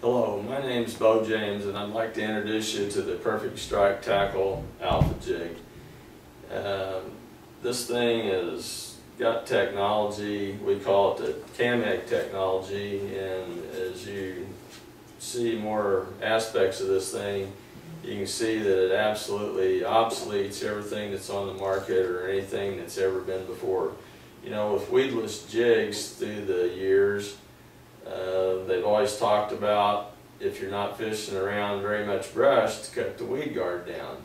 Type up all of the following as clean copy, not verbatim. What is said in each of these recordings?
Hello, my name is Bo James and I'd like to introduce you to the Perfect Strike Tackle Alpha Jig. This thing has got technology, we call it the CamHeg technology, and as you see more aspects of this thing, you can see that it absolutely obsoletes everything that's on the market or anything that's ever been before. You know, with weedless jigs through the years, they've always talked about if you're not fishing around very much brush to cut the weed guard down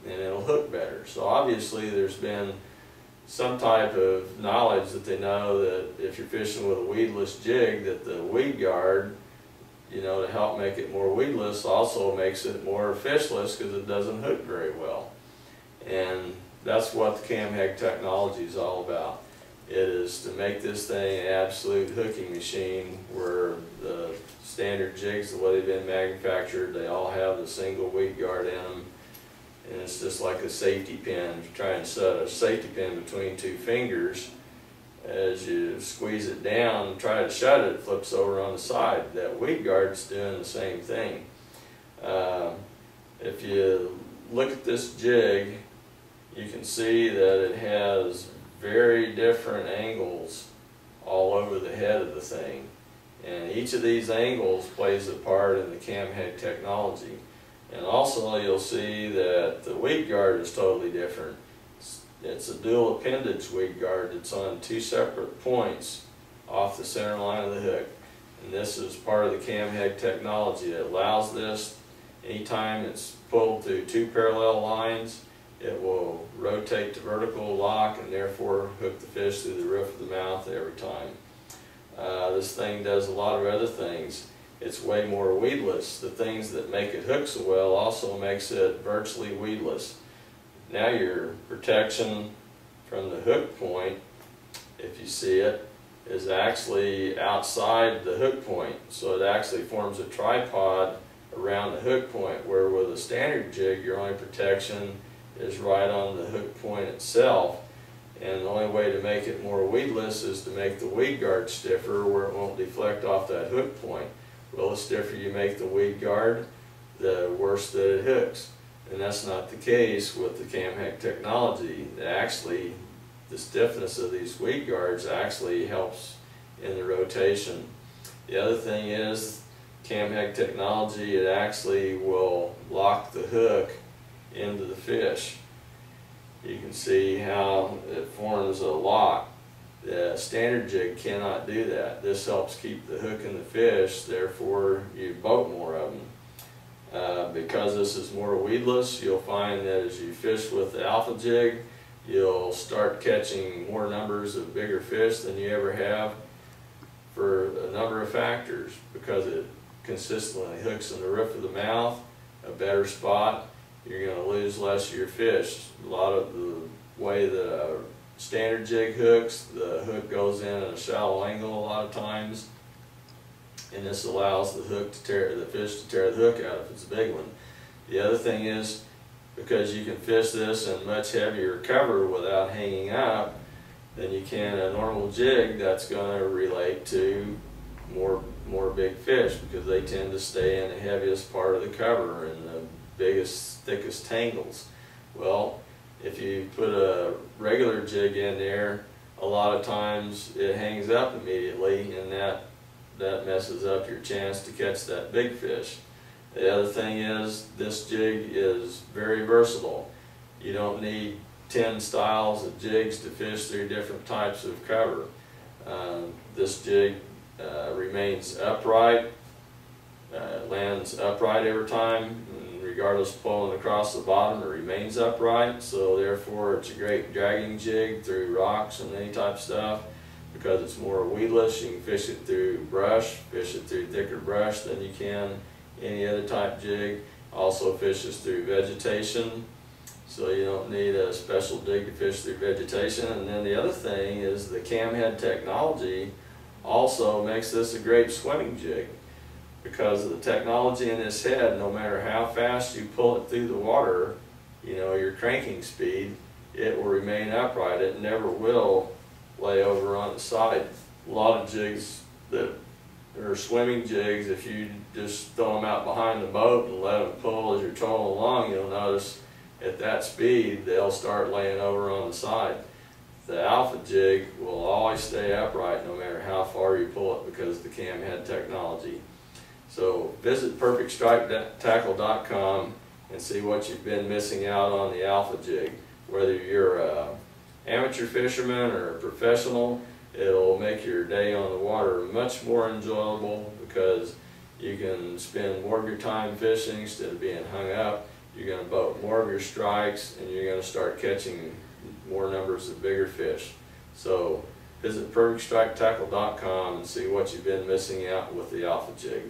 and it'll hook better. So obviously there's been some type of knowledge that they know that if you're fishing with a weedless jig that the weed guard, you know, to help make it more weedless also makes it more fishless because it doesn't hook very well. And that's what the CamHeg technology is all about. It is to make this thing an absolute hooking machine where the standard jigs, the way they've been manufactured, they all have the single weed guard in them. And it's just like a safety pin. If you try and set a safety pin between two fingers, as you squeeze it down and try to shut it, it flips over on the side. That weed guard's doing the same thing. If you look at this jig, you can see that it has very different angles all over the head of the thing, and each of these angles plays a part in the CamHeg technology. And also you'll see that the weed guard is totally different. It's a dual appendage weed guard that's on two separate points off the center line of the hook, and this is part of the CamHeg technology that allows this. Anytime it's pulled through two parallel lines, it will rotate to vertical lock and therefore hook the fish through the roof of the mouth every time. This thing does a lot of other things. It's way more weedless. The things that make it hook so well also makes it virtually weedless. Now your protection from the hook point, if you see it, is actually outside the hook point. So it actually forms a tripod around the hook point, where with a standard jig your only protection is right on the hook point itself, and the only way to make it more weedless is to make the weed guard stiffer where it won't deflect off that hook point. Well, the stiffer you make the weed guard, the worse that it hooks, and that's not the case with the CamHeg technology. Actually, the stiffness of these weed guards actually helps in the rotation. The other thing is CamHeg technology, it actually will lock the hook into the fish. You can see how it forms a lock. The standard jig cannot do that. This helps keep the hook in the fish, therefore you boat more of them. Because this is more weedless, you'll find that as you fish with the alpha jig, you'll start catching more numbers of bigger fish than you ever have for a number of factors, because it consistently hooks in the roof of the mouth, a better spot. You're going to lose less of your fish. A lot of the way that a standard jig hooks, the hook goes in at a shallow angle a lot of times, and this allows the hook to tear the fish to tear the hook out if it's a big one. The other thing is, because you can fish this in much heavier cover without hanging up than you can a normal jig, that's going to relate to more big fish, because they tend to stay in the heaviest part of the cover and the biggest, thickest tangles. Well, if you put a regular jig in there, a lot of times it hangs up immediately, and that messes up your chance to catch that big fish. The other thing is, this jig is very versatile. You don't need 10 styles of jigs to fish through different types of cover. This jig remains upright, lands upright every time, and regardless of pulling across the bottom, it remains upright. So therefore it's a great dragging jig through rocks and any type of stuff, because it's more weedless. You can fish it through brush, fish it through thicker brush than you can any other type jig. Also fishes through vegetation, so you don't need a special jig to fish through vegetation. And then the other thing is the CamHeg technology also makes this a great swimming jig. Because of the technology in this head, no matter how fast you pull it through the water, you know, your cranking speed, it will remain upright. It never will lay over on the side. A lot of jigs that or swimming jigs, if you just throw them out behind the boat and let them pull as you're trolling along, you'll notice at that speed they'll start laying over on the side. The Alpha jig will always stay upright no matter how far you pull it because of the cam head technology. So visit perfectstriketackle.com and see what you've been missing out on the Alpha jig. Whether you're an amateur fisherman or a professional, it'll make your day on the water much more enjoyable because you can spend more of your time fishing instead of being hung up. You're going to boat more of your strikes and you're going to start catching more numbers of bigger fish. So visit perfectstriketackle.com and see what you've been missing out with the Alpha jig.